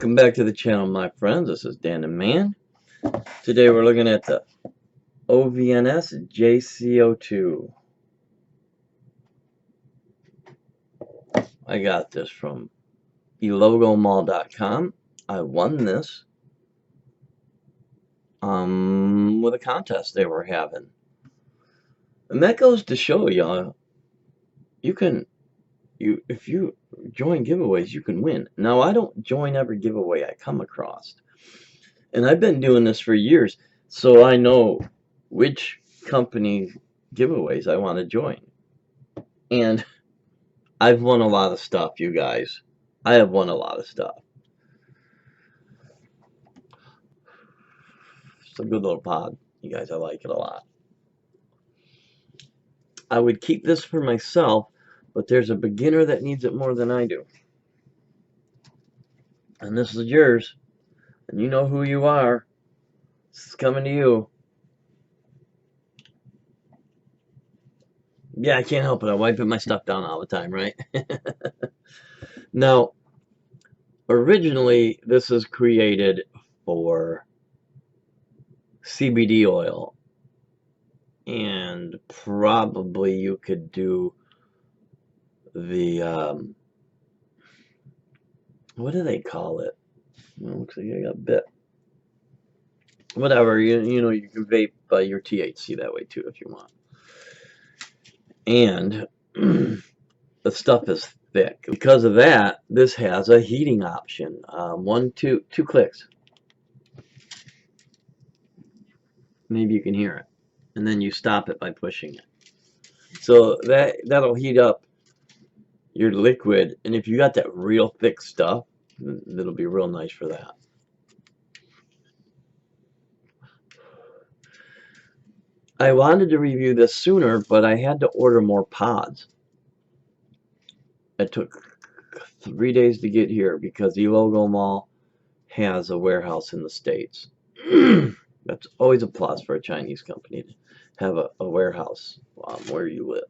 Welcome back to the channel, my friends. This is Dan the Man. Today we're looking at the OVNS JC02. I got this from elogomall.com. I won this with a contest they were having. And that goes to show y'all, if you join giveaways, you can win. Now, I don't join every giveaway I come across. And I've been doing this for years, so I know which company giveaways I want to join. And I've won a lot of stuff, you guys. I have won a lot of stuff. It's a good little pod, you guys. I like it a lot. I would keep this for myself, but there's a beginner that needs it more than I do. And this is yours. And you know who you are. This is coming to you. Yeah, I can't help it. I'm wiping my stuff down all the time, right? Now, originally, this is created for CBD oil. And probably you could do the, what do they call it? Well, looks like I got bit. Whatever, you know, you can vape your THC that way too if you want. And the stuff is thick. Because of that, this has a heating option. Two clicks. Maybe you can hear it. And then you stop it by pushing it. So that'll heat up your liquid. And if you got that real thick stuff, it'll be real nice for that. I wanted to review this sooner, but I had to order more pods. It took 3 days to get here because Elogo Mall has a warehouse in the States. That's always a plus for a Chinese company to have a warehouse where you live.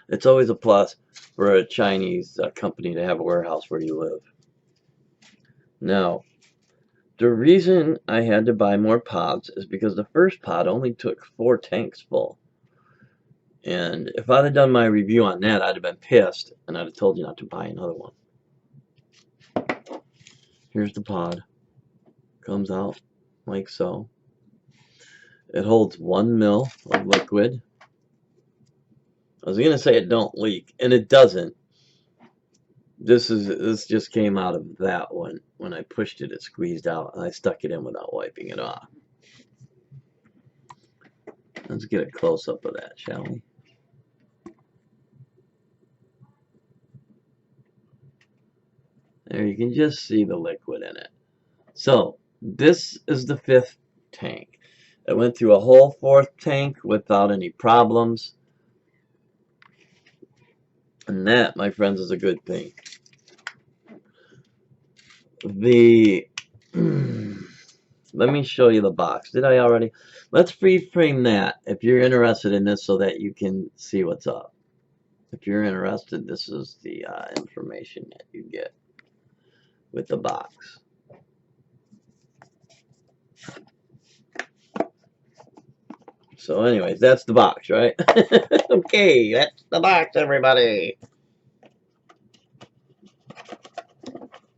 It's always a plus for a Chinese company to have a warehouse where you live. Now, the reason I had to buy more pods is because the first pod only took 4 tanks full. And if I'd have done my review on that, I'd have been pissed, and I'd have told you not to buy another one. Here's the pod. Comes out like so. It holds 1 ml of liquid. I was gonna say it don't leak, and it doesn't. This just came out of that one. When I pushed it, it squeezed out, and I stuck it in without wiping it off. Let's get a close-up of that, shall we? There, you can just see the liquid in it. So, this is the 5th tank. It went through a whole 4th tank without any problems. And that, my friends, is a good thing. Let me show you the box. Did I already? Let's frame that if you're interested in this so that you can see what's up. If you're interested, this is the information that you get with the box. So anyways, that's the box, right? Okay, that's the box, everybody.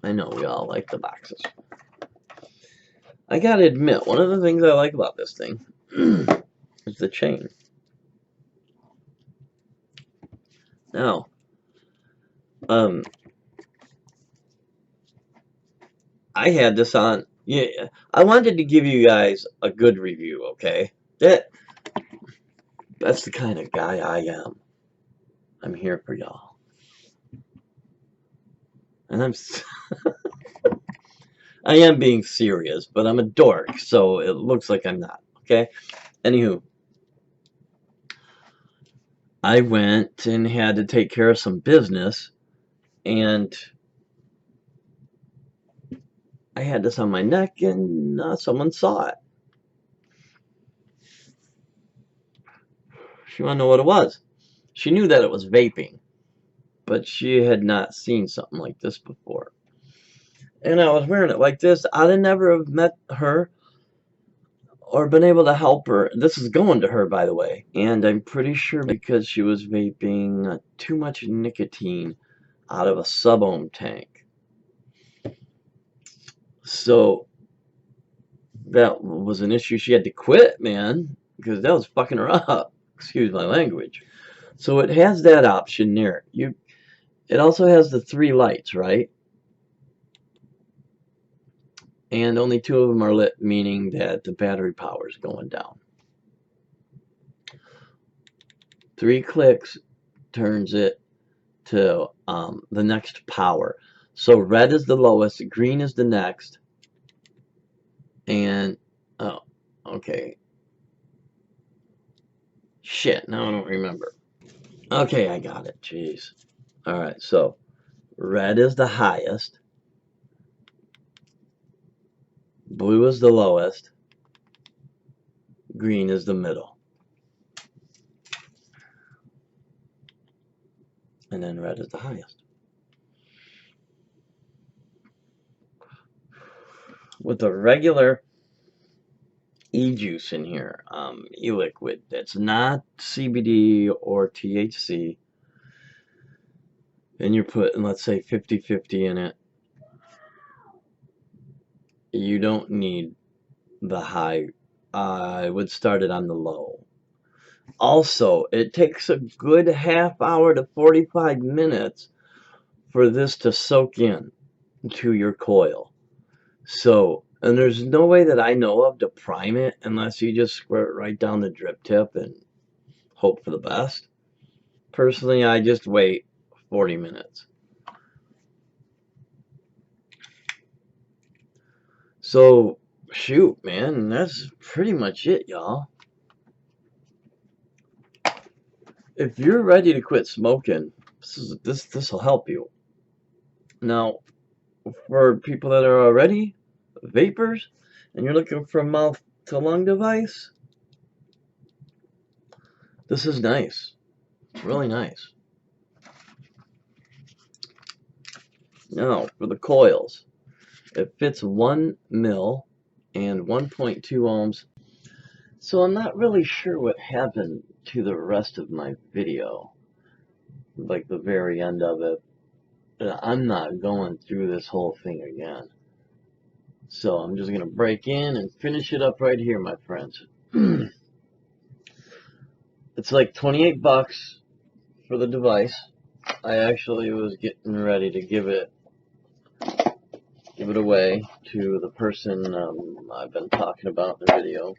I know we all like the boxes. I gotta admit, one of the things I like about this thing is the chain. Now, I had this on. Yeah, I wanted to give you guys a good review, okay? That's the kind of guy I am. I'm here for y'all. And I am being serious, but I'm a dork, so it looks like I'm not, okay? Anywho, I went and had to take care of some business, and I had this on my neck, and someone saw it. She wanted to know what it was. She knew that it was vaping. but she had not seen something like this before. And I was wearing it like this. I'd have never have met her or been able to help her. This is going to her, by the way. And I'm pretty sure because she was vaping too much nicotine out of a sub-ohm tank. So that was an issue. She had to quit, man, because that was fucking her up. Excuse my language. So it has that option there. It also has the 3 lights, right? And only 2 of them are lit, meaning that the battery power is going down. 3 clicks turns it to the next power. So red is the lowest, green is the next, and oh, okay. Shit, now I don't remember. Okay, I got it. Jeez. All right, so red is the highest, blue is the lowest, green is the middle, and then red is the highest. With the regular e-juice in here, e-liquid, that's not CBD or THC, and you're putting, let's say, 50-50 in it, you don't need the high. I would start it on the low. Also, it takes a good half hour to 45 minutes for this to soak in to your coil. So, and there's no way that I know of to prime it unless you just squirt right down the drip tip and hope for the best. Personally, I just wait 40 minutes. So, shoot, man, that's pretty much it, y'all. If you're ready to quit smoking, this will help you. Now, for people that are already vapors and you're looking for a mouth to lung device, this is nice. It's really nice. Now, for the coils, it fits 1 mil and 1.2 ohms. So I'm not really sure what happened to the rest of my video, like the very end of it. I'm not going through this whole thing again. So I'm just going to break in and finish it up right here, my friends. It's like 28 bucks for the device. I actually was getting ready to give it away to the person I've been talking about in the video.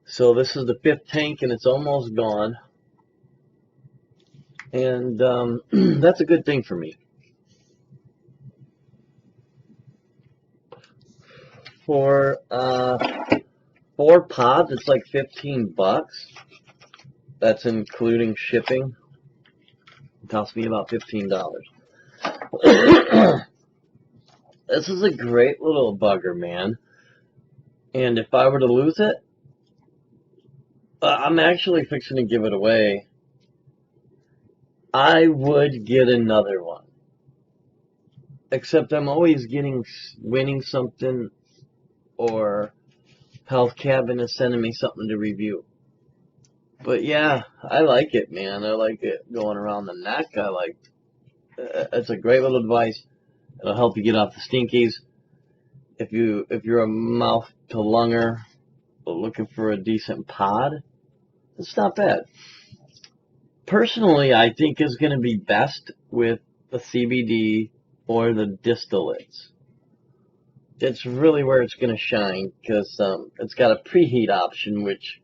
So this is the 5th tank and it's almost gone. And that's a good thing for me. For 4 pods, it's like 15 bucks. That's including shipping. It cost me about $15. This is a great little bugger, man. And if I were to lose it, I'm actually fixing to give it away. I would get another one. Except I'm always winning something, or Health Cabin is sending me something to review. But yeah, I like it, man. I like it going around the neck. It's a great little device. It'll help you get off the stinkies. If you're a mouth to lunger looking for a decent pod, it's not bad. Personally, I think it's going to be best with the CBD or the distillates. It's really where it's going to shine, because it's got a preheat option, which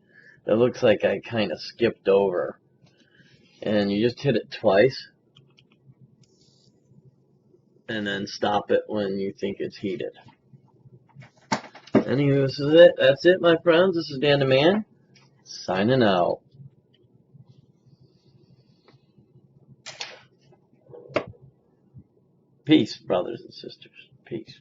it looks like I kind of skipped over. And you just hit it twice, and then stop it when you think it's heated. Anyway, this is it. That's it, my friends. This is Dan the Man, signing out. Peace, brothers and sisters. Peace.